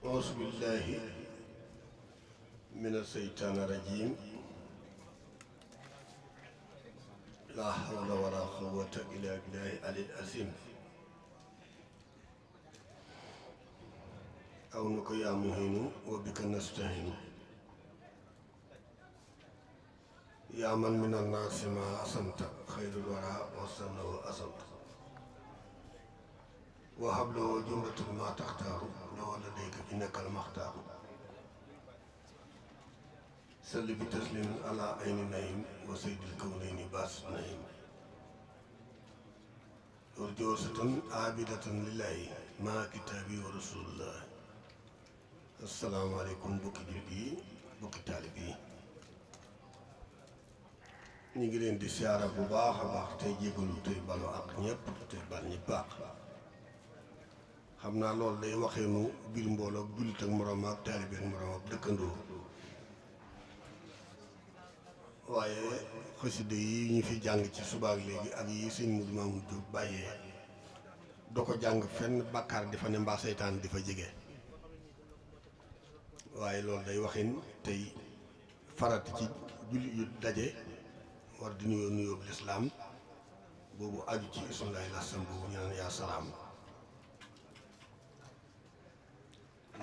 أعوذ بالله من الشيطان الرجيم لا حول ولا قوة إلا بالله العلي العظيم أعونك يا معين وبك نستعين يا من من الناس ما أحسنت خير الورى وسنه أحسنت وهب له جملة ما تختار لو لديك إنك المختار سل بتسليم على عين نعيم وسيد الكونين باس نعيم ورجوسة عابدة لله مع كتابي ورسول الله السلام عليكم بوكي جلدي بوكي طالبي ñu ngi leen di siyaara bu baax a baax tey jégalu tey balu ak ñëpp tey bal ñi baax xam naa loolu day waxeenu biir mbooloo ak jullit ak moroom ak taalibe ak moroom ak dëkkandoo waaye xasida yi ñu fi jàng ci subaak léegi ak yi sëñ Mudu Maamun Jóob bàyyee doo ko jàng fenn bàkkaar di fa ne mbaa seytaan di fa jege waaye loolu day waxin tey farati ci jullit yu daje war di nuyoo nuyoo bu lislaam boobu aju ci ismullaahi lasam boobu ñu naan yaa salaam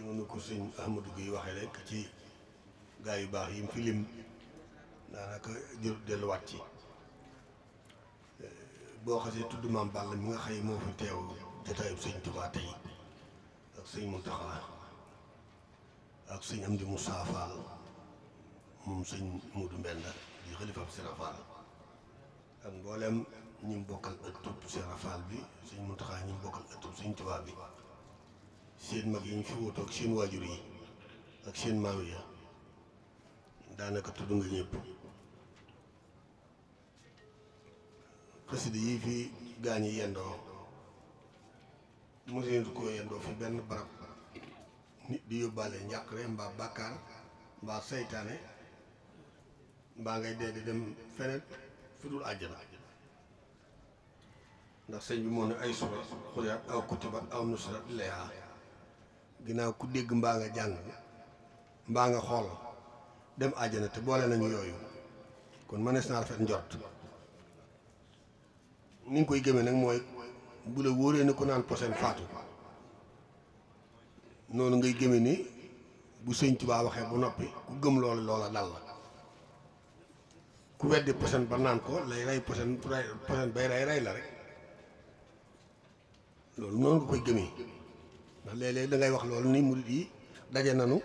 noonu ko sëñ Ahmadou Guèye waxee rek ci gaa yu baax yi mu fi lim daanaka jël delluwaat ci boo xasee tudd maam Balla mi nga xëy moo fi teew jotaayub sëñ Tuubaa tey ak sëñ Muntaxa ak sëñ Amdi Moussa Fall moom sëñ Muudu Mbenda di xalifaab Sëriñ Fall ak mboolem ñi mu bokkal ëttub Sëriñ Fall bi sëñ Muntaxa ñi mu bokkal ëttub sëñ Tuubaa bi seen mag yi ñu fi wutoo ak seen waajur yi ak seen maam ya daanaka tudd nga ñëpp xasida yi fi gaañi yendoo mosuñu ko yendoo fi benn barab nit di yóbbaale njàqare mbaa bàkkaar mbaa seytaane mbaa ngay dee di dem feneen fi dul àjjana ndax sëñ bi moo ne ay surat xuriat aw kutibat aw nusrat leyaa ginnaaw ku dégg mbaa nga jàng mbaa nga xool dem àjjana te boole nañu yooyu kon mënees naa rafet njort ni nga koy gëmee nag mooy bu la wóoree ne ku naan posen faatu noonu ngay gëmee ni bu sëñ Tuubaa waxee bu noppi ku gëm loolu loola dal la ku weddi posen ba naan ko lay rey posen bay rey la rek loolu noonu nga koy gëmee ndax léeg-léeg da ngay wax loolu ni murid yi daje nanu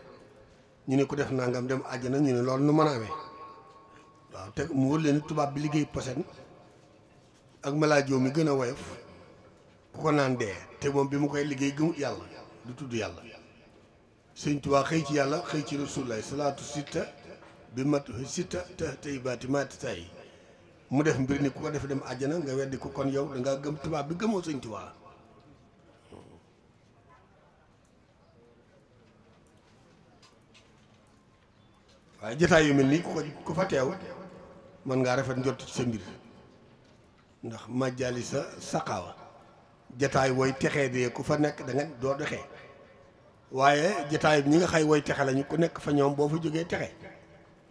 ñu ne ku def nangam dem àjjana ñu ne loolu nu mën a amee waaw te mu wër leen tubaab bi liggéey posen ak malaajoo mi gën a woyof ku ko naan dee te moom bi mu koy liggéey gëmut yàlla du tudd yàlla sëñ Tuubaa xëy ci yàlla xëy ci rasulullaay salaatu sitta bi mat sitta te tey baati maati tay mu def mbir ni ku ko def dem àjjana nga weddi ko kon yow da ngaa gëm tubaab bi gëmoo sëñ Tuubaa waaye jotaay yu mel nii ku fa teew mën ngaa rafet njort ci sa mbir ndax majjali sa saqaawa jotaay wooy texee de ku fa nekk da nga doo doxee waaye jotaay bi ñi nga xay wooy texe lañu ku nekk fa ñoom boo fa jógee texe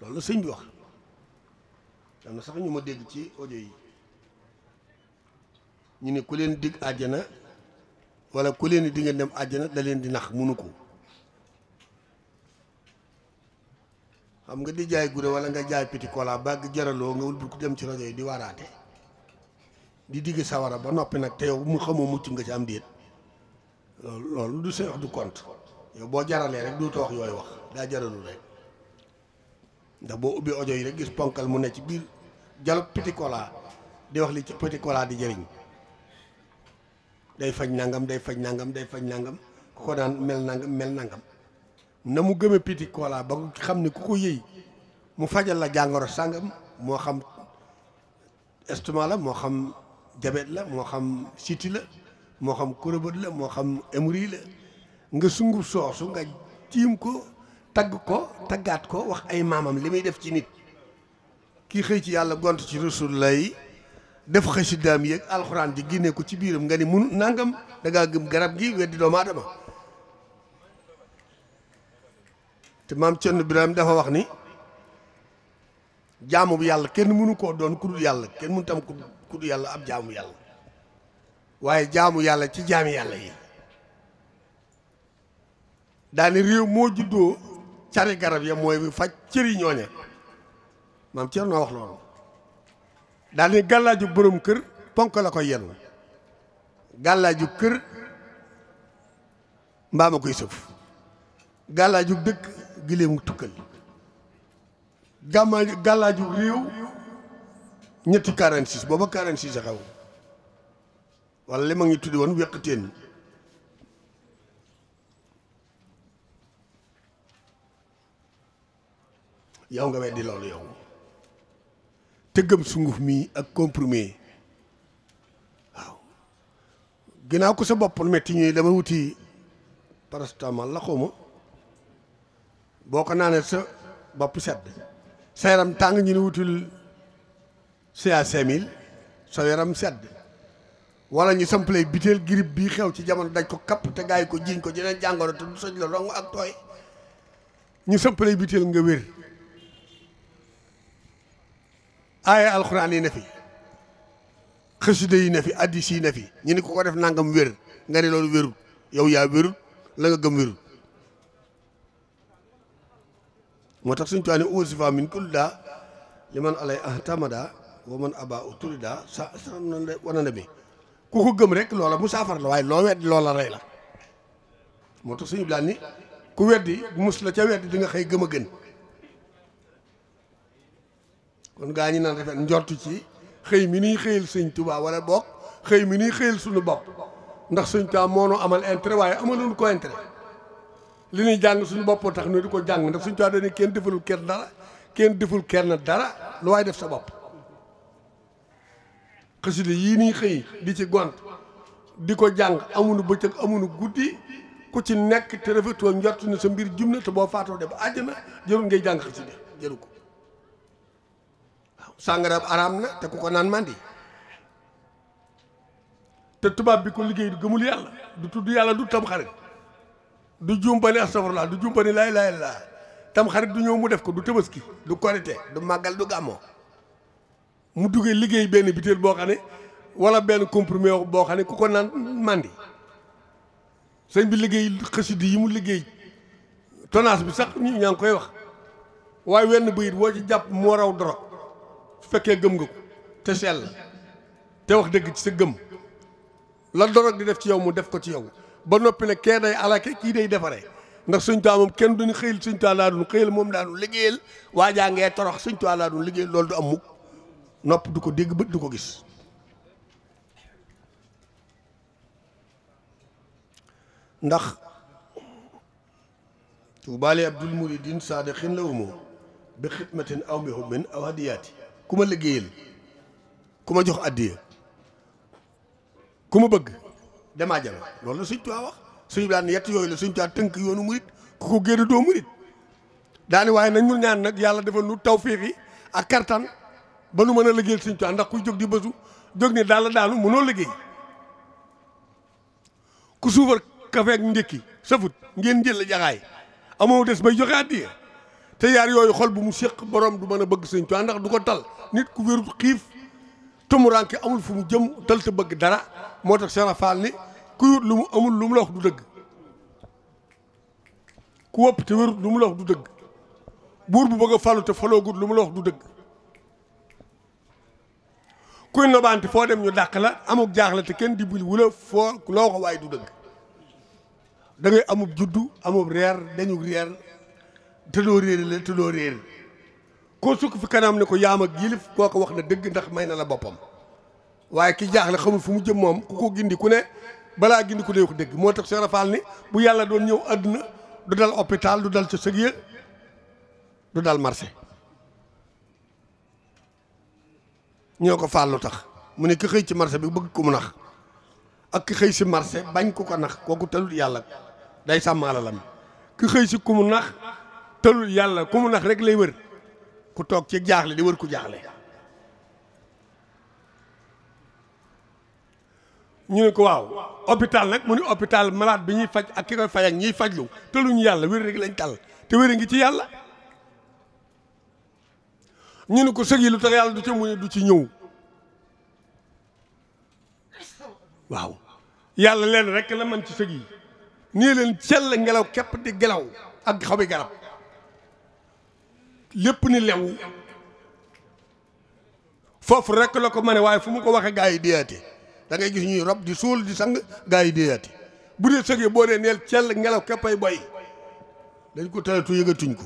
loolu la sëñ bi wax am na sax ñu ma dégg ci audio yi ñu ne ku leen dig àjjana wala ku leen di ngeen dem àjjana da leen di nax munu ko xam nga di jaay gudde wala nga jaay petit cola bàgg jaraloo nga wul bu dem ci rajo yi di waaraate di digg sawara ba noppi nag te yow mu xamoo mucc nga ci am déet loolu du say wax du compte yow boo jaralee rek du toox yooyu wax daa jaralul rek ndax boo ubbi audio yi rek gis ponkal mu ne ci biir jalop petit cola di wax li ci petit cola di jëriñ day faj nangam day faj nangam day faj nangam ku ko daan mel nangam na mu gëme petit cola ba nga xam ne ku ko yëy mu fajal la jàngoro sàngam moo xam estomac la moo xam diabète la moo xam siti la moo xam kurobët la moo xam hémorroïde la nga sunguf soosu nga tiim ko tagg ko taggaat ko wax ay maamam li muy def ci nit kii xëy ci yàlla gont ci rasulullah yi def xasidaam yeeg alxuraan ji génne ko ci biiram nga ni mun nangam da ngaa gëm garab gi weddi doomu aadama te maam Cerno Birahim dafa wax ni jaamu bu yàlla kenn mënu koo doon ku dul yàlla, kenn mënu tam ku dul yàlla ab jaamu yàlla, waaye jaamu yàlla ci jaami yàlla yi. daani réew moo juddoo cari garab ya mooy faj cëri ñooña, maam Cerno wax loolu. daani gàllaaju borom kër ponk la koy yenu, gàllaaju kër mbaama koy sëf, gàllaaju dëkk gileemu tukkal, gàllaaju réew ñetti 46 booba 46 a xew, wala li ma ngi tuddi woon wéqateen. yow nga weddi loolu yow tëggam sunguf mi ak comprimé waaw ginnaaw ko sa bopp metti ñuy dama wuti paracétamol la xawma boo ko naanee sa bopp sedd, sa yaram tàng ñu ne wutul CA5000 sa yaram sedd, wala ñu sampalay biteel grippe bii xew ci jamono daj ko kapp te gaay ko jiiñ ko jeneen jàngoro te du soj la rong ak tooy, ñu sampalay biteel nga wér. aaya alxuraan yi ne fi, xasida yi ne fi, addis yi ne fi, ñu ni ko def nangam wér nga ne loolu wérul, yow yaa wérul, la nga gëm wérul. moo tax suñ tuwaani usifa min kulli daa li man alay ahtamada wa man aba uturida sa wana na bi ku ko gëm rek loola mu saafar la, waaye loo weddi loola rey la. moo tax suñu bilaan ni ku weddi mus la ca weddi di nga xëy gëm a gën. kon gaa ñi naan rafet njortu ci xëy mi nuy xëyal sëñ Tuubaa wala bokk xëy mi nuy xëyal suñu bopp, ndax sëñ Tuubaa moo nu amal intérêt waaye amaluñu ko intérêt. li ñuy jàng suñu bopp tax nu di ko jàng, ndax sëñ Tuubaa dañu kenn defalul kenn dara, kenn deful kenn dara, lu waay def sa bopp. xasida yii nuy xëy di ci gont di ko jàng amuñu bëccëg amuñu guddi, ku ci nekk te rafetoo njortu ne sa mbir jum na te boo faatoo dem àjjana, jërul ngay jàng xasida jëru ko. sàngara araam na te ku ko naan mandi, te tubaab bi ko liggéey du gëmul yàlla, du tudd yàlla, du tam xarit, du juum ba ni astafurlah, du juum ba ni laa ilaaha illallaah, tam xarit du ñëw mu def ko, du tabaski, du korite, du màggal, du gàmmoo. mu duggee liggéey benn biteel boo xam ne wala benn comprimé boo xam ne ku ko naan mandi. sëñ bi liggéey xasida yi mu liggéey tonnage bi sax ñi ñaa ngi koy wax, waaye wenn bayit boo ci jàpp moo raw dorog su fekkee gëm nga ko te sell te wax dëgg ci sa gëm, la dorog di def ci yow mu def ko ci yow ba noppi ne kee day alake kii day defaree. ndax Sëñ Tuubaa moom kenn duñu xëyal Sëñ Tuubaa laa duñu xëyal moom daanu liggéeyal waajaa ngee torox Sëñ Tuubaa laa duñu liggéeyal, loolu du am mukk, nopp du ko dégg, bët du ko gis. ndax tuubaale abdul muridin saadiqin la umoo bi xidmatin aw bi hubbin aw hadiyaati, ku ma liggéeyal, ku ma jox addiya, ku ma bëgg dem àjjana, loolu la Sëñ Tuubaa wax. suñu daan yett yooyu la Sëñ Tuubaa tënk yoonu murit, ku ko génn doo murit. daani waaye nañ ñu ñaan nag yàlla defal nu tawfiix yi ak kartan ba nu mën a liggéeyal Sëñ Tuubaa, ndax kuy jóg di bësu jóg ni daal la daanu mënoo liggéey. ku suufar kafe ak ndékki safut ngeen jël la jaxaay amoo des bay joxe addiya, te yaar yooyu xol bu mu séq borom du mën a bëgg Sëñ Tuubaa, ndax du ko tal. nit ku wérut xiif tumuranke amul fu mu jëm tal te bëgg dara, moo tax Cheikh Fall ni ku wut lu mu amul lu mu la wax du dëgg, ku wëpp te wérut lu mu la wax du dëgg, buur bu bëgg a falu te faloogut lu mu la wax du dëgg, kuy nobante foo dem ñu dàq la, amuk jaaxle te kenn dimbali wula foo loo ko waaye du dëgg. da ngay amub juddu amub reer dañu reer te doo réer la te doo réer, koo sukk fi kanam ne ko yaam ak yilif koo ko wax na dëgg ndax may na la boppam. waaye ki jaaxle xamul fu mu jëm moom ku ko gindi ku ne balaa gindi ku ne ko dëgg. moo tax Cheikh Rafal ni bu yàlla doon ñëw àdduna du dal hôpital, du dal ca sëg ya, du dal marché. ñoo ko faal lu tax mu ne ki xëy ci marché bi bëgg ko mu nax ak ki xëy si marché bañ ku ko nax kooku talul yàlla, day sàmm alalam. ki xëy si ku mu nax talul yàlla, ku mu nax rek lay wër, ku toog ci jaaxle di wër ku jaaxle. ñu ne ko waaw hôpital nag mu ne hôpital malade bi ñuy faj ak ki koy faj ak ñiy fajlu tëluñu yàlla wér rek lañ tal te wér ngi ci yàlla. ñu ne ko sëg yi lu tax yàlla du ci mu ne du ci ñëw waaw yàlla leen rek la man ci sëg yi nii leen sell ngelaw képp di gelaw ak xobi garab lépp ni lew foofu rek la ko ma ne waaye fu mu ko waxee gaa yi déyaate da ngay gis ñuy rob di suul di sang gaa yi déyaate bu dee sëg yi boo dee neel sell ngelaw képp ay boy dañ ko talatu yëgatuñ ko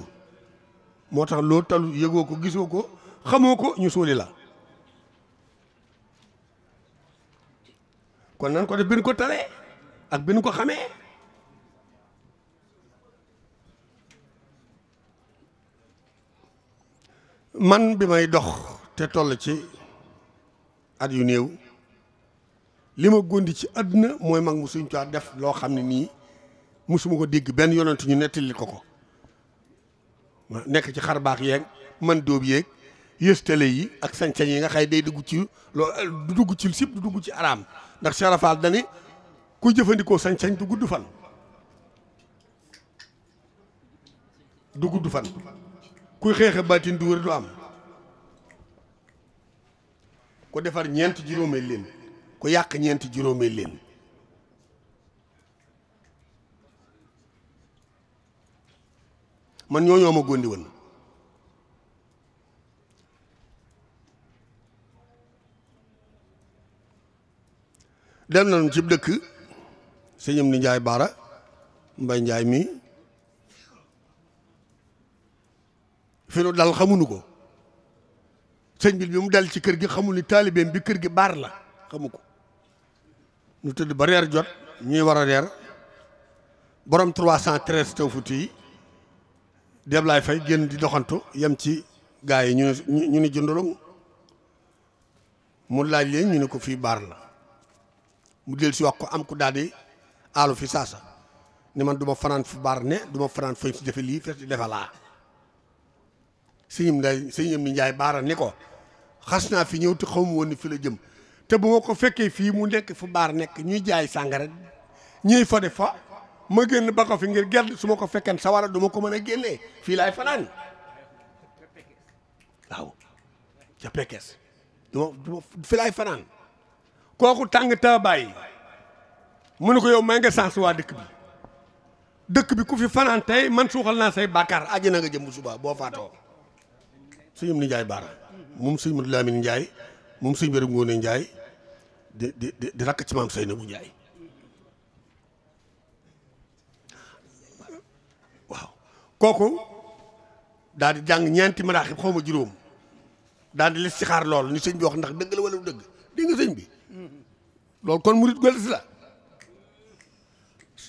moo tax loo talu yëgoo ko gisoo ko xamoo ko ñu suuli la kon nan ko def bi nu ko talee ak bi nu ko xamee man bi may dox te toll ci at yu néew li ma gondi ci àdduna mooy mag mu suñ caa def loo xam ne nii musuma ko dégg benn yonent ñu nettali ko ko nekk ci xar baax yeeg man dóob yeeg yëstale yi ak sañ-sañ yi nga xay day dugg ci loolu du dugg ci sib du dugg ci araam ndax sarafaal dani ku jëfandikoo sañ-sañ du gudd fan du gudd fan kuy xeexe baatin du wër du am ku defar ñeenti juróomee leen ku yàq ñeenti juróomee leen man ñoo ma gondi woon dem nañu ci dëkk sëñam ni Njaay Baara Mbay Njaay mi fi nu dal xamuñu ko sëñ bi mu dal ci kër gi xamul ni taalibeem bi kër gi baar la xamu ko ñu tëdd ba reer jot ñuy war a reer borom 313 taw futi yi Deblaay Fay génn di doxantu yem ci gaa yi ñu ne jëndolong mu laaj leen ñu ne ko fii baar la mu del si wax ko am ku daal di aalu fi saasa ni man du ma fanaan fu baar ne du ma fanaan fañ si defe lii fes di defe laa sëñam ni Njaay Baara ni ko xas naa fi ñëw te xaw ma woon ni fi la jëm te bu ma ko fekkee fii mu nekk fu baar nekk ñuy jaay sàngara ñuy fa def fa ma génn ba ko fi ngir gedd su ma ko fekkeen sawara du ma ko mën a génnee fii laay fanaan waaw ca Pekes du fi laay fanaan kooku tàng ta bàyyi mu ne ko yow may nga sens waa dëkk bi ku fi fanaan tey man suuxal naa say bàkkaar àjjana nga jëm bu subaa boo faatoo sëñam ni Njaay Baara moom sëñ Madu Lamin Njaay moom sëñ Béréb Ngoone Njaay di rakk ci maam Seynabu Njaay waaw kooku daal di jàng ñeenti maraaxib xaw ma juróom daal di listixaar loolu ni sëñ bi wax ndax dëgg la wala du dëgg dégg nga sëñ bi loolu kon murit golis la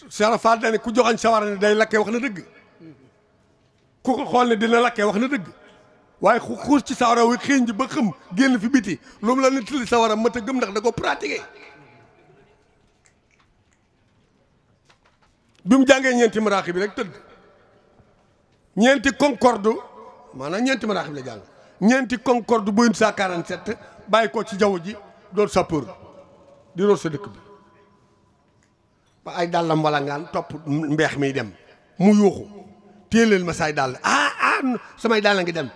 Cheikh Fall dane ku joxañ sawara ne day lakkee wax na dëgg ku ko xool ne dina lakkee wax na dëgg waaye xuus ci sawara wi xëeñ ji ba xam génn fi biti loolu la nit li sawara mat a gëm ndax da ko pratiqué bi mu jàngee ñeenti maraaxi bi rek tëdd ñeenti concorde maanaam ñeenti maraaxi bi la jàng ñeenti concorde Boeing 147 bàyyi ko ci jaww ji doon sapeur di root sa dëkk bi ba ay dàllam wala ngaan topp mbeex mi dem mu yuuxu téeleel ma say dàll samay dàll ngi dem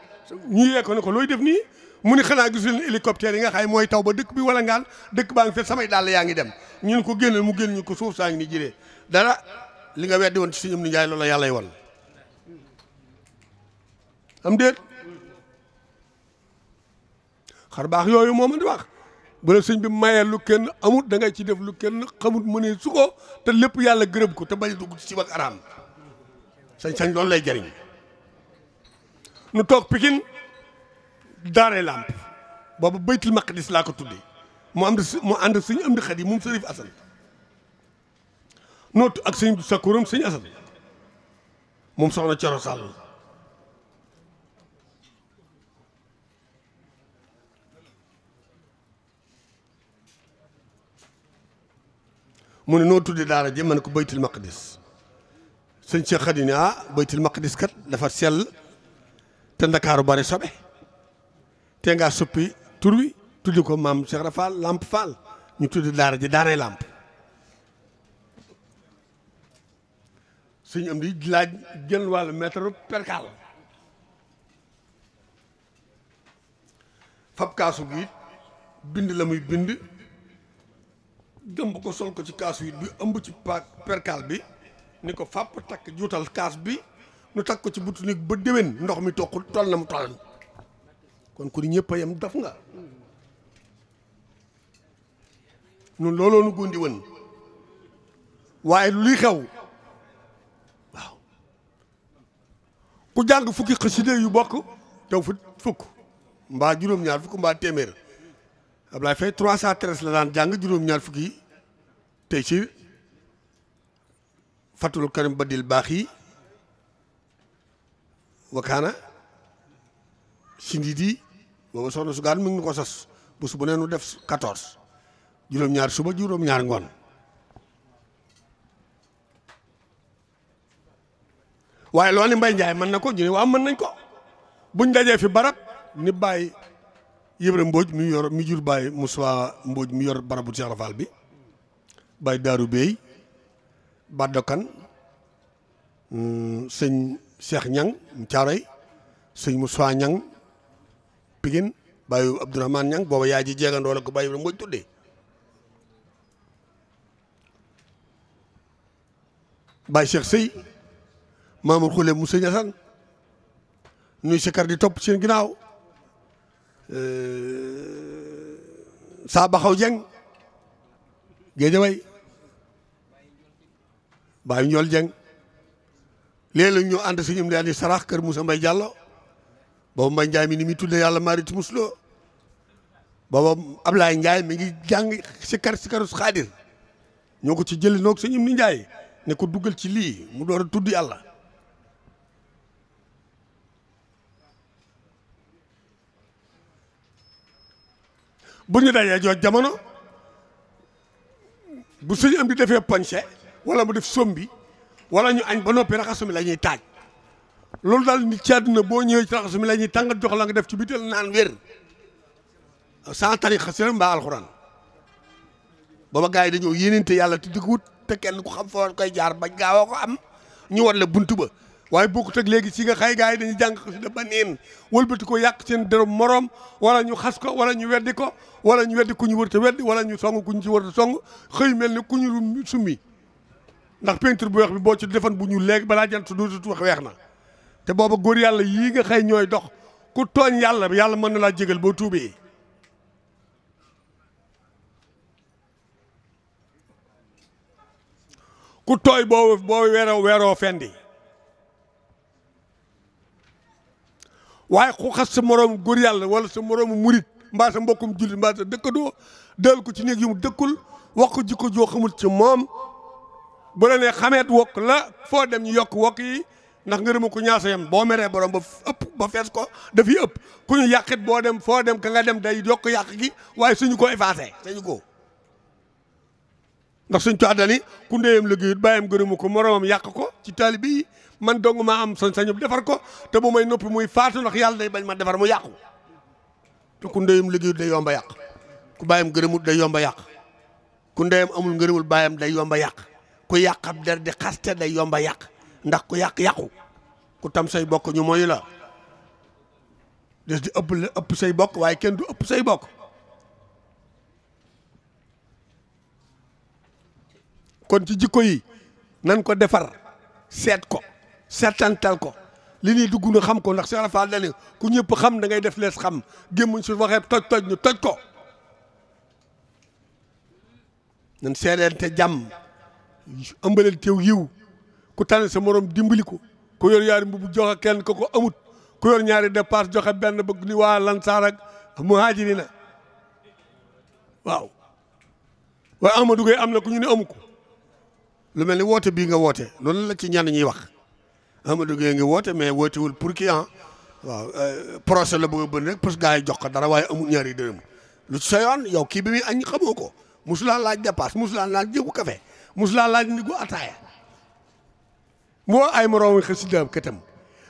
ñu yee ko ne ko looy def nii mu ni xanaa gisul hélicoptère yi nga xay mooy taw ba dëkk bi wala ngaan dëkk baa ngi fet samay dàll yaa ngi dem ñun ko génneel mu génn ñu ko suuf saa ngi ni jëlee dara li nga weddi woon ci sëñam ni Njaay loolu la yàlla y won am déet xar baax yooyu moo ma di wax bu la sëñ bi mayee lu kenn amut da ngay ci def lu kenn xamut mu ne su ko te lépp yàlla gërëm ko te bañ a dugg ci sib ak araam sañ-sañ loolu lay jariñ nu toog Pikin daaree làmp boobu Baytul Maqdis laa ko tuddee mu ànd sëñ am di xat yi moom Sërif Asan nootu ak sëñ Sakkuram sëñ Asan moom soxna Coro Sall mu ne noo tuddee daara ji man ko Baytul Maqdis sëñ Cheikh Khady ne Baytul Maqdis kat dafa sell te Ndakaaru bari sobe te ngaa soppi tur wi tuddi ko maam Cheikh Rafal Lamp Fall ñu tudde daara ji daaray làmp suñu am di laaj jël wàllu mètre percal fab kaasu gi bind la muy bind gëmb ko sol ko ci kaasu yi bi ëmb ci percal bi ni ko fàpp takk juutal kaas bi nu takk ko ci butu néeg ba déwén ndox mi toqul toll na mu toll kon ku ni ñëpp a yem daf nga nun looloo nu gondi woon waaye luy xew waaw ku jàng fukki xasida yu bokk taw fukk mbaa juróom-ñaar fukk mbaa téeméer Ablaye Faye 313 la daan jàng juróom-ñaar fukki tey ci fatul karim badil baax yi wakaana sindidi booba soxna su gaan mi ngi ko sas bu su bu ne nu def 14 juróom-ñaar suba juróom-ñaar ngoon waaye loolu Mbay Njaay mën na ko ñu ne waaw mën nañ ko buñ dajee fi barab ni bàyyi Yëbra Mbooj mi jur bàyyi Moussa Mbooj mi yor barabu Cheikh Rafal bi bàyyi Daaru Bey Baddokan sëñ Cheikh Ñang Caaroy sëñ Moussa Ñang Pigine bàyyi Abdourahmane Ñang booba yaay ji jeegandoo la ko bàyyi Yëbra Mbooj tuddee bàyyi Cheikh Sëy Mamour Khoule mu sëñ Asan nuy sikar di topp seen ginnaaw saa baxaw jeng géejaway bàyyi njool jeng léeg-léeg ñu ànd si ñum leen di sarax kër Moussa Mbay Jàllo boobu Mbay Njaay mi ni muy tudde yàlla marit musloo boobu Ablaye Njaay mi ngi jàng sikar sikarus xaadir ñoo ko ci jëli noog sëñ ni Njaay ne ko duggal ci lii mu door a tudd yàlla bu ñu dajee jooj jamono bu suñu am di defee poñse wala mu def sombi wala ñu añ ba noppi raxasu mi la ñuy taaj loolu daal nit ci àdduna boo ñëwee ci raxasu mi la ñuy tàngat jox la nga def ci bitel naan wér sans tariqa seen mbaa alxuraan booba gars yi dañoo yéenente yàlla te di ko wut te kenn ku xam foo koy jaar bañ gaawoo ko am ñu war la buntu ba waaye bokkut ak léegi si nga xay gars yi dañuy jàng xasida ba neen wëlbati ko yàq seen dërëm moroom wala ñu xas ko wala ñu weddi ko wala ñu weddi ku ñu wër te weddi wala ñu song ku ñu ci wër te song xëy mel ni ku ñu summi ndax peinture bu weex bi boo ci defan bu ñu léegi balaa jant dootu wax weex na te booba góor yàlla yii nga xëy ñooy dox ku tooñ yàlla yàlla mën na laa jégal boo tuubee ku tooy boo weeroo fendi waaye ku xas sa moroom góor yàlla wala sa moroomu murit mbaa sa mbokkum jullit mbaa sa dëkkadoo del ko ci néeg yu mu dëkkul wax ko jikko joo xamul ci moom bu la nee xameet wokk la foo dem ñu yokk wokk yi ndax ngërëma ko ñaasa yam boo meree borom ba ëpp ba fees ko dafiy ëpp ku ñu yàqit boo dem foo dem ka nga dem day yokk yàq gi waaye suñu ko effacé suñu ko ndax suñ coaddani ku ndeyam liggéeyut bàyyam gërëma ko moroomam yàq ko ci taalibe yi man dong maa am sañ-sañu defar ko te bu may noppi muy faatu ndax yàlla day bañ ma defar mu yàqu te ku ndeyam liggéeyut day yomba yàq ku bàyyam gërëmut day yomba yàq ku ndeyam amul ngërëmul bàyyam day yomba yàq ku yàq ab der di xaste day yomba yàq ndax ku yàq yàqu ku tam say bokk ñu mooy la des di ëpp say bokk waaye kenn du ëpp say bokk kon ci jikko yi nan ko defar seet ko seetantal ko li ñuy dugg na xam ko ndax Cheikh Rafal dane ku ñëpp xam da ngay def lees xam gémmuñ su waxee toj ñu toj ko nan seedeente jàmm ëmbaleel teew yiw ku tane sa morom dimbali ko ku yor yaari mbubu joxe kenn ko ko amut ku yor ñaari dépasse joxe benn bëgg ni waa Lansaar ak muhaajirina waaw waaye Amadou Gueye am na ku ñu ne amu ko lu mel ni woote bii nga woote loolu la ci ñenn ñuy wax Amadou Gueye ngi woote mais wootewul pour qui waaw procès la bëgg a bëri rek parce que gars yi jox ko dara waaye amul ñaari dërëm lu ci sa yoon yow kii bi muy añ xamoo ko musulaa laaj dépasse musulaa laaj jëgu café musulaa laaj ndigu ataaya moo ay moroom xasida këtam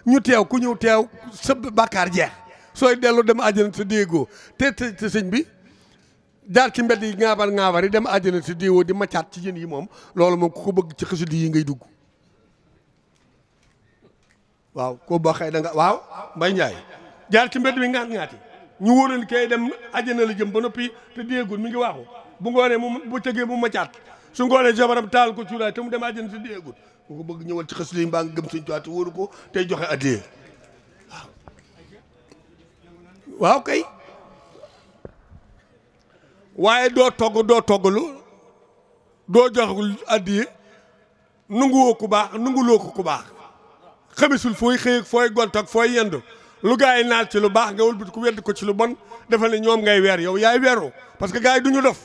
ñu teew ku ñëw teew sa bàkkaar jeex sooy dellu dem àjjana sa déegoo te sëñ bi jaar ci mbedd yi ŋaabar yi dem àjjana si déewoo di maccaat ci jën yi moom loolu moom ku ko bëgg ci xasida yi ngay dugg waaw koo baxee da nga waaw Mbay Njaay jaar ci mbedd mi ŋaati ñu wóoroon kay dem àjjana la jëm ba noppi te déegul mi ngi waaxu bu ngoonee mu bu tëgee mu maccaat su ngoonee jabaram taal ko cuuraay te mu dem àjjana te déegul ku ko bëgg ñëwal ci xasida yi mbaa nga gëm Sëñ Tuubaa te wóoru ko tey joxe addiya waaw kay waaye doo toggalu doo joxul addiye nunguwoo ku baax nunguloo ko ku baax xamisul fooy xëy fooy gont ak fooy yendu lu gaa yi naal ci lu baax nga wëlbati ko wedd ko ci lu bon defal ne ñoom ngay weer yow yaay weeru parce que gaa yi duñu dof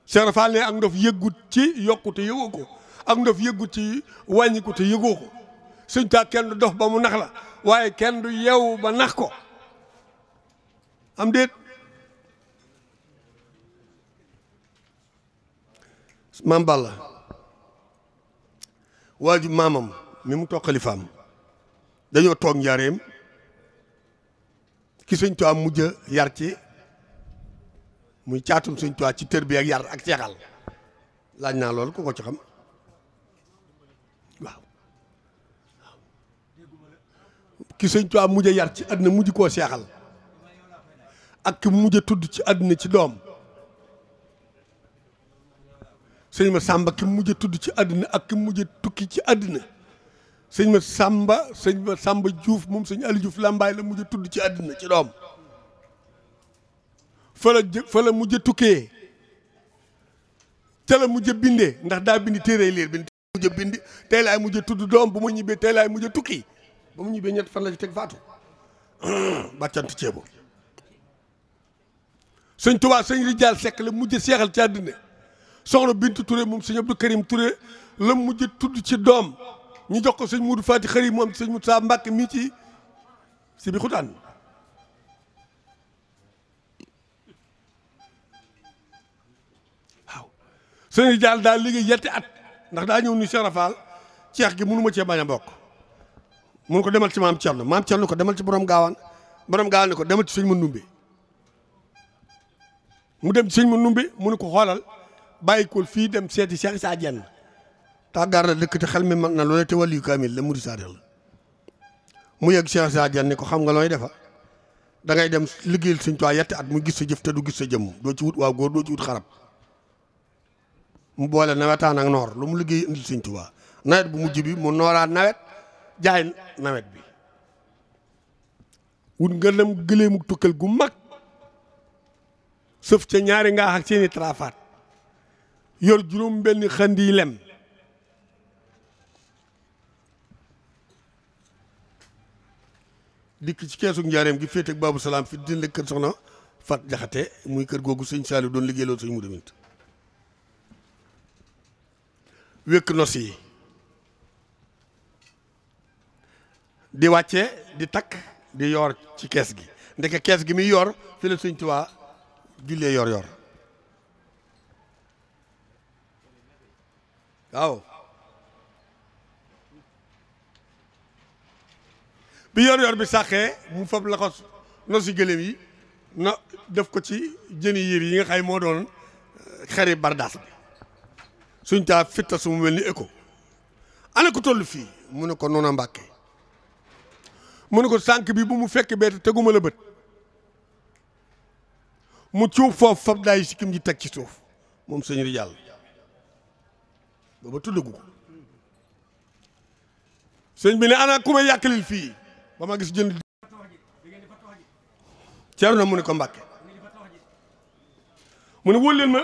Cheikh Fall ne ak ndof yëggut ci yokkute yëgoo ko ak ndof yëggut ci wàññiku te yëgoo ko Sëñ Tuubaa kenn du dof ba mu nax la waaye kenn du yeewu ba nax ko am déet maam Balla waaju maamam mi mu toog xalifaam dañoo toog njaareem ki Sëñ Tuubaa mujj a yar ci muy caatum Sëñ Tuubaa ci tër bi ak yar ak seexal laaj naa loolu ku ko ci xam waaw ki Sëñ Tuubaa mujj a yar ci àdduna mujj koo seexal ak ki mujj a tudd ci àdduna ci doom sëñ ma Samba ki mujj a tudd ci àdduna ak ki mujj a tukki ci àdduna sëñ ma Samba Diouf moom sëñ Ali Diouf Lambaay la mujj a tudd ci àdduna ci doom fa la mujj a tukkee te la mujj a bindee ndax daa bindi téere liir bi mujj a bind tey laay mujj a tudd doom bu ma ñibbee tey laay mujj a tukki ba mu ñibbee ñett fan la ci teg faatu bàccant ceebo sëñ Tuubaa sëñ Rijaal Sekk la mujj a seexal ci àdduna soxna Bintu Touré moom sëñ Abdou Karim Touré la mujj tudd ci doom ñu jox ko sëñ Moudou Fati Xëri moom sëñ Moussa Mbacke mii ci si bi xutaan waaw sëñ Rijaal daal liggéey yetti at ndax daa ñëw ni Cheikh Rafal ceex gi mënu ma cee bañ a bokk mun ko demal ci maam Cerno ko demal ci borom gaawaan ni ko demal ci sëñ Mandumbe mu dem ci sëñ Mandumbe mu ne ko xoolal bàyyi ko fii dem seeti Cheikh Issa Diène tàggaar la dëkk te xel mi mag na loole te wàllu kaamil la muri saadix la mu yegg Cheikh Issa Diène ni ko xam nga looy defa da ngay dem liggéeyal Sëñ Tuubaa yetti at mu gis sa jëf te du gis sa jëmm doo ci wut waaw góor doo ci wut xarab mu boole nawetaan ak noor lu mu liggéey indil Sëñ Tuubaa nawet bu mujj bi mu nooraat nawet jaay nawet bi wut ngëlam gëleemu tukkal gu mag sëf ca ñaari ngaax ak seeni trafaat yor juróom benn xandi lem dikk ci keesu njaareem gi féete ak Babou Salaam fi dindi kër soxna Fat Jaxate muy kër googu sëñ Saliou doon liggéey loolu sëñ mu demit wékk nos yi di wàcce di takk di yor ci kees gi ndeke kees gi muy yor fi la Sëñ Tuubaa jullee yor waaw bi yor bi sàqee mu fab la ko nosi gëléem yi na def ko ci jëni yër yi nga xay moo doon xeri bardaas bi Sëñ Tuubaa fitta su mu mel ni écho ana ko toll fii mu ne ko noona Mbàkke mu ne ko sànq bi bu mu fekk bee teguma la bët mu cuub foofu fab daay sikkim ji teg ci suuf moom sëñ Rijaal booba tuddagu ko sëñ bi ne ana ku ma yàkkalil fii ba ma gis jënd Ceerno mu ne ko Mbàkke mu ne wóol leen ma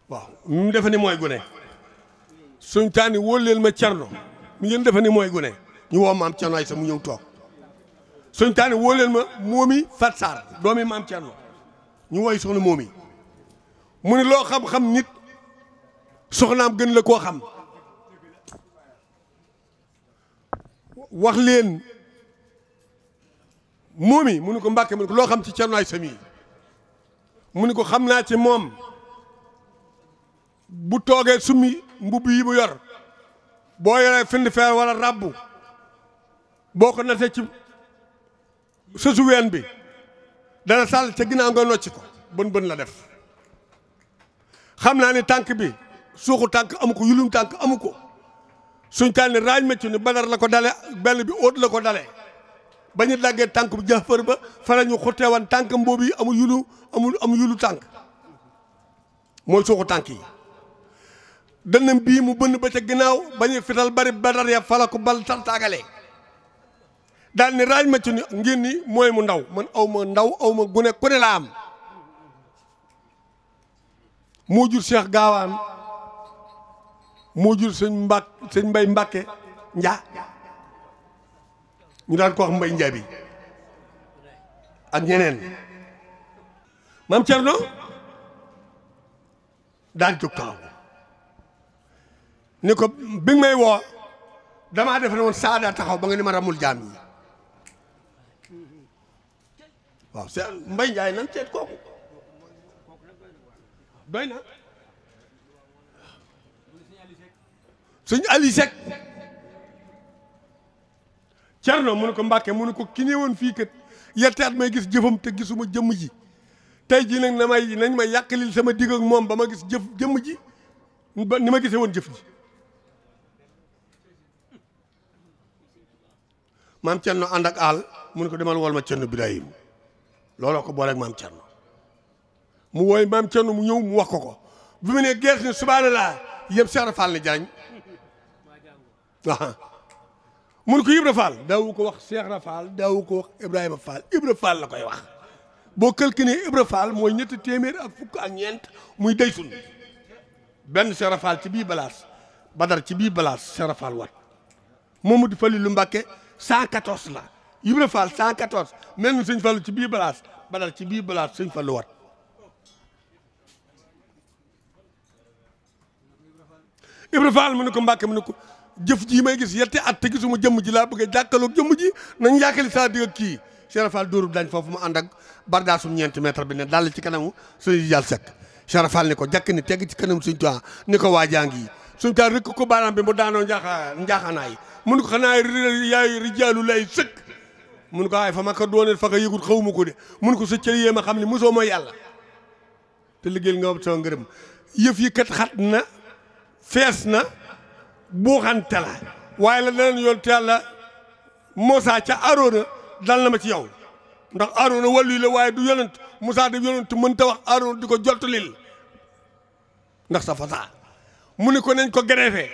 waaw mu defe ni mooy gune suñ taani wóol leen ma Ceerno mi ngeen defe ni mooy gune ñu woo maam Ceerno ay sa mu ñëw toog suñ taani wóol leen ma moomi Fat Sarr doomi maam Ceerno ñu woy soxna moomi mu ne loo xam-xam nit soxnaam gën la koo xam wax leen moomi mu ne ko Mbàkke mu ne ko loo xam ci Ceerno ay sa mii mu ne ko xam naa ci moom bu toogee summi mbubb yi mu yor boo yoree find feer wala rabbu boo ko natee ci sësu ween bi dana sàll ca ginnaaw nga nocci ko bën la def xam naa ne tànk bi suuxu tànk amu ko yulum tànk amu ko suñ tànni raaj ma ci ni Badar la ko dale benn bi óot la ko dale ba ñu daggee tànk bu Jaafar ba fa la ñu xutteewan tànk mboobu yi amul yulu tànk mooy suuxu tànk yi dënnam bii mu bënn ba ca ginnaaw ba ñu fital bari Badar ya fa la ko bal tartaagalee daal ni raaj ma ci ni ngeen ni mooy mu ndaw man aw ma ndaw aw ma gune ku ne laa am moo jur Cheikh Gaawaan moo jur sëñ Mbay Mbàkke Njaa ñu daan ko wax Mbay Njaa bi ak ñeneen maam Cerno daan jóg taxaw ni ko bi may woo damaa def ne woon saada taxaw ba nga ni ma ramul jaam yi waaw c'est Mbay Njaay nan seet kooku doy na sëñ Ali Seck Cerno mu ne ko Mbàkke mu ne ko ki ñëwoon fii kat yetteat may gis jëfam te gisuma jëmm ji tey jii nag nañ ma yàqalil sama digg ak moom ba ma gis jëmm ji ni ma gisee woon jëf ji maam Cerno ànd ak àll mu ne ko demal wol ma Cerno Birahim looloo ko boole ak maam Cerno mu wooy maam Cerno mu ñëw mu wax ko bi mu ne gees ni subhanallah yëpp Cheikh Fall ni jaañ waaw mun ko Ibra Fall daawu ko wax Cheikh Rafal daawu ko wax Ibrahima Fall Ibra Fall la koy wax boo calculé Ibra Fall mooy ñetti téeméer ak fukk ak ñeent muy day sun benn Cheikh Rafal ci bii balaas Badar ci bii balaas Cheikh Rafal wat Mamadou Falilou Mbacké 114 la Ibra Fall 114 mel ni sëñ Fallu ci bii balaas Badar ci bii balaas sëñ Fallu wat Ibra Fall mu ne ko Mbacké mu ne ko jëf ji may gis yetti at te gisuma jëmm ji laa bëgg a jàkkaloog jëmm ji nañ yàkkali saa digg ak kii Cheikh Fall dóorub dañ foofu mu ànd ak bardaasum ñeenti mètre bi ne dal ci kanamu sëñ Jal Seck Cheikh Fall ni ko jàkk ni tegg ci kanam suñ tuwaa ni ko waajaa ngi suñ tuwaa rek ko baaraam bi mu daanoo njaaxaanaay mun ko xanaa yaay rijaalu lay sëkk mun ko waaye fa ma ko doonee fa ko yëgut xawuma ko de mun ko sa cër yee ma xam ne mosoo mooy yàlla te liggéeyal nga soo ngërëm yëf yi kat xat na fees na buuxante la waaye la leneen yoon te yàlla Moussa ca Aroona dal na ma ci yow ndax Aroona wàllu la waaye du yonent Moussa def yonent mën ta wax Aroona di ko jottalil ndax sa fasaa mu ne ko nañ ko greffé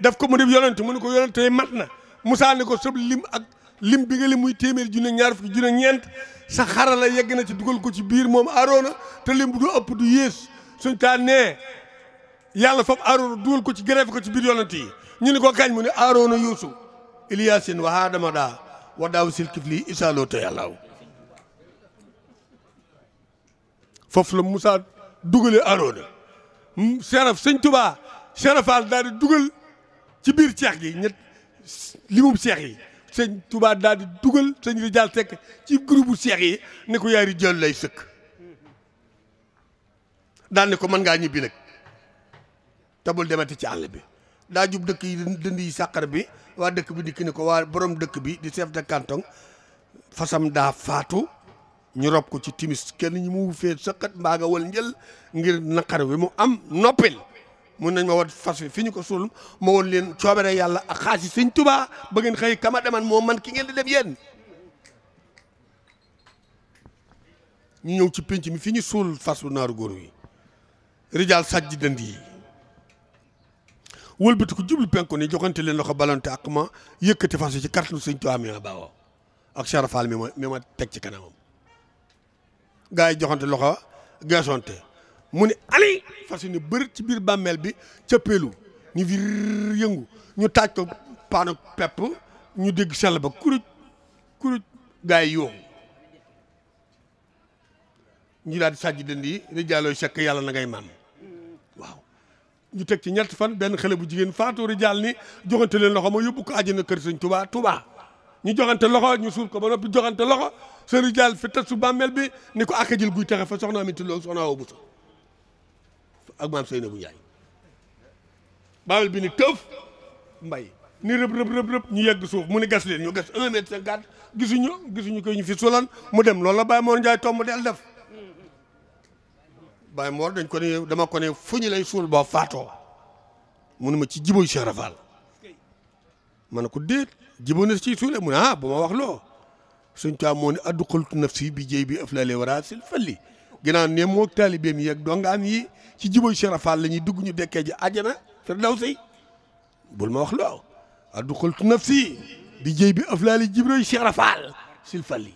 def ko mu def yonent mu ne ko yonent yi mat na Moussa ne ko sëb lim ak lim bi nga lim muy téeméer junne ñaar fukki junne ñeent sa xarala yegg na ci dugal ko ci biir moom Aroona te lim bu du ëpp du yées suñ taa nee yàlla foofu Aroona dugal ko ci greffé ko ci biir yonent yi ñu ni ko kañ mu ne Aroona Yuusu Iliyaasin wa Adama daa wa daaw sil kifli isaaloo te yàllaaw foofu la Moussa dugale Aroona Seraf sëñ Touba Serafal daal di dugal ci biir ceex gi ñett limum ceex yi sëñ Touba daal di dugal sëñ Rijaal Sekk ci groupe bu ceex yi ne ko yaay Rijaal lay sëkk daal ne ko mën ngaa ñibbi nag tabul demati ci àll bi daa jub dëkk yi dënd yi sàqar bi waa dëkk bi dikk ni ko waa borom dëkk bi di chef de canton fasam daa faatu ñu rob ko ci timis kenn ñi mu fee sëqat mbaa nga wal njël ngir naqar wi mu am noppil mun nañ ma wat fas wi fi ñu ko suul ma woon leen coobere yàlla ak xaasi sëñ Tuubaa ba ngeen xëy kama deman moo man ki ngeen di dem yéen ñu ñëw ci pénc mi fi ñu suul fas wu naaru góor wi rijaal sajj dënd yi wëlbati ko jublu penku ni joxante leen loxo balonte ak ma yëkkati fas ci kartanu sëñ Tuubaa mi ma baawoo ak Cheikh Fall mi ma teg ci kanamam gaa yi joxante loxo geesonte mu ne ali fas ni bëri ci biir bàmmeel bi cëppeelu ñu fi yëngu ñu taaj ko paanu pepp ñu dégg sell ba kuruj gaa yi yooxu ñu daal di sàjji dënd yi rijaalooy sekk yàlla na ngay maam waaw ñu teg ci ñetti fan benn xale bu jigéen faatu rijaal ni joxante leen loxo ma yóbbu ko àjjana kër sëñ Touba ñu joxante loxo ñu suul ko ba noppi joxante loxo sa rijaal fi tas su bàmmeel bi ni ko ak jël guy texe fa soxna Aminta Lo soxna Awa Bousso ak maam Seynabou Ndiaye bàmmeel bi ni tëf mbay ni rëb ñu yegg suuf mu ni gas leen ñu gas 1 mètre 50 gisuñu ko ñu fi sulan mu dem loolu la Baye Mor Ndiaye tomb del def Baye Mor dañ ko ne dama ko ne fu ñu lay suul boo faatoo munu ma ci jiboy Cheikh Rafal ma ne ko déet jibo na ci suule mu ne bu ma wax loo suñ tuwi moo ne addu xultu nafsi bi jéy bi ëflale wara sil falli ginnaaw ne moo taalibeem yi ak dongaam yi ci jiboy Cheikh Rafal la ñuy dugg ñu dekkee ji àjjana firdawsi bul ma wax loo addu xultu nafsi bi jéy bi ëflale jiboy Cheikh Rafal sil falli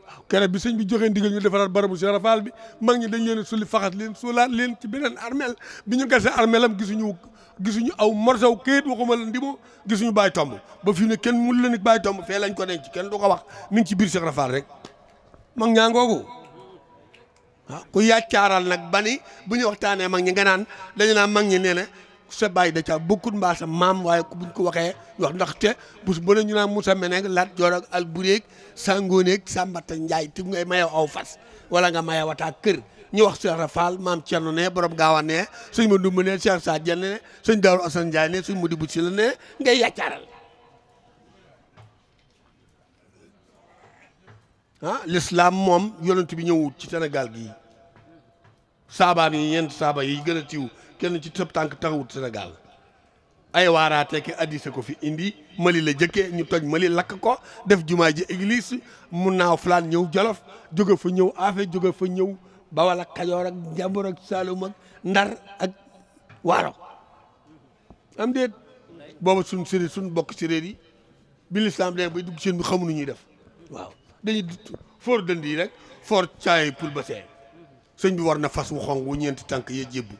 waaw keroog bi sëñ bi joxee ndigal ñu defaraat barabu Cheikh Rafal bi mag ñi dañ leen sulli faxas leen suulaat leen ci beneen armel bi ñu gasee armelam gisuñu aw morsaw këyit waxuma la ndimo gisuñu bàyyi tomb ba fi ne kenn mun la ni bàyyi tomb fee lañ ko denc kenn du ko wax mi ngi ci biir Cheikh Rafal rek mag ñaa ngoogu waaw ku yàccaaral nag bani bu ñu waxtaanee mag ñi nga naan dañu naan mag ñi nee na sa bàyyi da caa bokkut mbaa sa maam waaye buñ ko waxee wax ndaxte bus bu ne ñu naan Moussa Menek Lat Joor ak Albureeg Sangooneeg Sambata Njaay ti ngay mayew aw fas wala nga maye wataa kër ñu wax Cheikh Rafal maam Thierno ne borom gaawa ne suñ ma dumb ne Cheikh Sa Dieng ne suñ Daaru Assane Ndiaye ne suñ ma di bu si la ne ngay yàccaaral l'islam moom yonent bi ñëwut ci Sénégal gii saabaam yi ñeent saaba yi gën a tiw kenn ci tëb tànk taxawut Sénégal ay waaraate ki addise ko fi indi Mali la jëkkee ñu toj Mali lakk ko def jumaa ji église mu naaw flaan ñëw Jolof jóge fa ñëw Afe jóge fa ñëw Bawal ak Kajoor ak Njambur ak Saalum ak Ndar ak Waalo am déet booba suñ bokk séréer yi bi lislaam de bay dugg seen bi xamuñu ñuy def waaw dañuy foor dënd yi rek foor caay pour ba see sëñ bi war na fas wu xong wu ñeenti tànk yee jébbu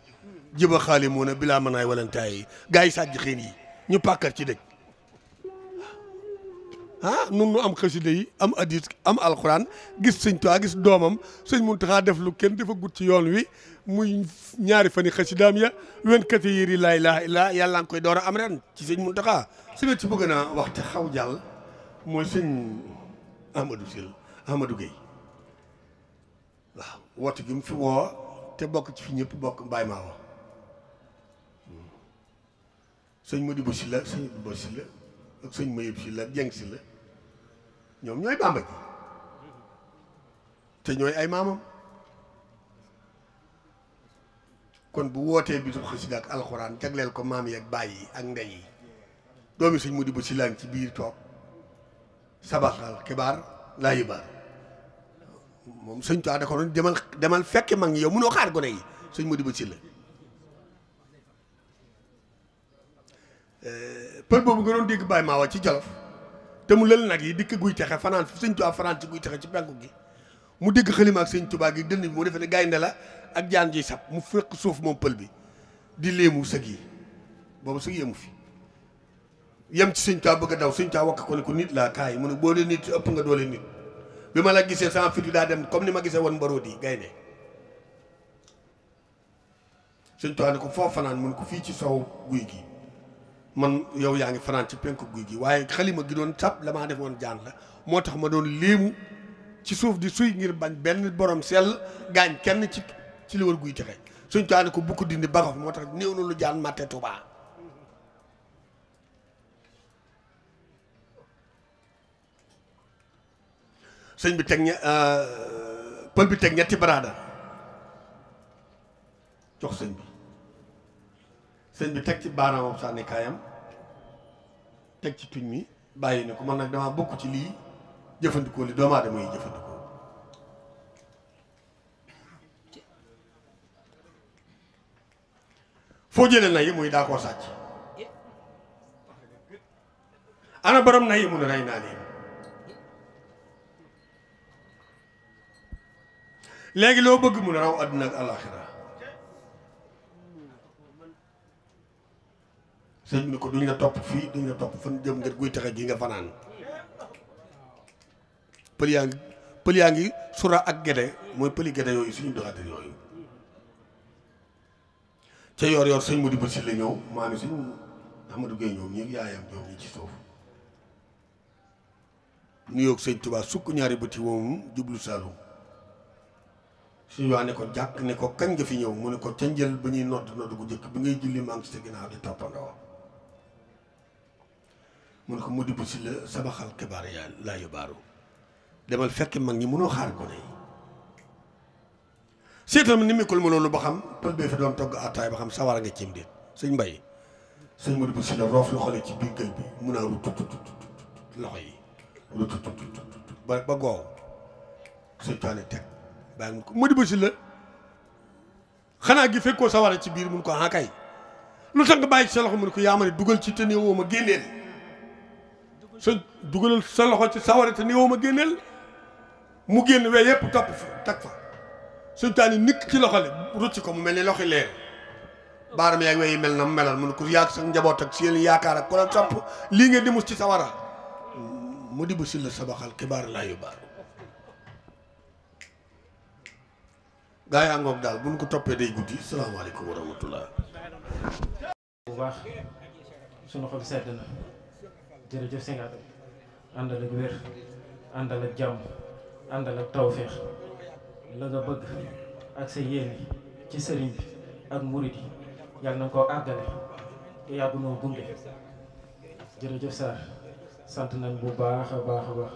jiba xaali moo ne bilaa manaay walantaay yi gars yi sàjj xiin yi ñu pàkkar ci dëj nun nu am xasida yi am hadis am alxuraan gis sëñ Tuubaa gis doomam sëñ Muntaxa def lu kenn dafa gut ci yoon wi muy ñaari fani xasidaam ya 24 yéri laa ilaaha illa yàlla nga koy door a am ren ci sëñ Muntaxa si wet ci bëgg naa wax te xaw jàll mooy sëñ Ahmadou Gueye waaw woote gi mu fi woo te bokk ci fi ñëpp bokk Baye Mawa sëñ Modibo Sylla sëñ Modibo Sylla ak sëñ Mayib Sylla ak Jeng Sylla ñoom ñooy Bàmba ji te ñooy ay maamam kon bu wootee bisu xasida ak alxuraan jagleel ko maam yi ak baay yi ak ndey yi doomi sëñ Modibo Sylla ci biir toog sabaxal xibaar laa yibaar moom sëñ Tuubaa da ko doon demal fekke mag ñi yow mënoo xaar gone yi sëñ Modibo Sylla pël boobu nga doon dégg Baye Mawa ci Jolof te mu lël nag yi dikk guy texe fanaan fi sëñ Tuubaa fanaan ci guy texe ci penku gi mu dégg xalima ak sëñ Tuubaa gi dënn bi mu defee ne gaynde la ak jaan ji sab mu fekk suuf moom pël bi di léemu sëg yi boobu sëg yemu fi yem ci sëñ Tuubaa bëgg a daw sëñ Tuubaa wakk ko ne ko nit laa kaay mu ne boo dee nit ëpp nga doole nit bi ma la gisee sama fit bi daa dem comme ni ma gisee woon mbaroo di gaynde sëñ Tuubaa ne ko foofu fanaan mu ne ko fii ci sow guy gi man yow yaa ngi fanaan ci penku guy gi waaye xalima gi doon sab la maa defoon jaan la moo tax ma doon léemu ci suuf di suy ngir bañ benn borom sell gaañ kenn ci li war guy texe sëñ Tuubaa ne ko bu ko dindi baxaf moo tax néew na lu jaan màtte Tuubaa sëñ bi teg pël bi teg ñetti baraada jox sëñ bi teg ci baaraamam sànni kaayam teg ci tuñ mi bàyyi ne ko man nag damaa bokk ci lii jëfandikoo li doomu aadama yi jëfandikoo foo jëlee na yi muy daa koo sàcc ana borom na yi mun a rey naa leen léegi loo bëgg mun a raw àdduna ak àllaaxira sëñ bi ne ko duñ la topp fii duñ la topp fan jëm ngir guy texe gi nga fanaan pël yaa ngi sura ak gede mooy pëli gede yooyu suñu doxate yooyu ca yor sëñ Modibo Sylla ñëw maanaam sëñ Ahmadou Gueye ñoom ñi yaayam ñoom ñi ci suuf nuyoog sëñ Tuubaa sukk ñaari bëti woom jublu Saalum suñu waa ne ko jàkk ne ko kañ nga fi ñëw mu ne ko ca njël ba ñuy nodd gu jëkk bi ngay julli maa ngi ci sa ginnaaw di toppandoo mun ko mu dibb si la sabaxal xibaar yaa laa yóbbaaru demal fekk mag ñi mënoo xaar ko ne seetal ma ni mi kul ma loolu ba xam pël bee fi doon togg attaay ba xam sawara nga cim déet sëñ Mbay sëñ mu dibb si la roof loxo ci biir gël bi mun naa rutut loxo yi rutut ba goow seytaane teg bàyyi mun ko mu dibb si la xanaa gi fekkoo sawara ci biir mun ko ah kay lu tax nga bàyyi ci sa loxo mun ko yaa ma ne dugal ci te néewoo ma génneel sa dugalal sa loxo ci sawara te néewoo ma génneel mu génn we yëpp topp fa tag fa seytaane nikk ci loxo li rucc ko mu mel ni loxi leer baaram yaag weyi mel na mu melal mun ko yaag sa njaboot ak seen yaakaar ak ku la topp lii nga demus ci sawara mu di ba si la sabaxal xibaar laa yóbbaar gaa yaa ngoog daal bu ñu ko toppee day guddi salaamaaleykum wa rahmatullah bu baax sunu xol sedd na jërëjëf Sëñ Atou àndal ak wér àndal ak jàmm àndal ak tawféex la nga bëgg ak sa yéene ci sëriñ bi ak murid yi yàlla na koo àggale te yàggu noo gunge jërëjëf Sarr sant nañ bu baax a baax a baax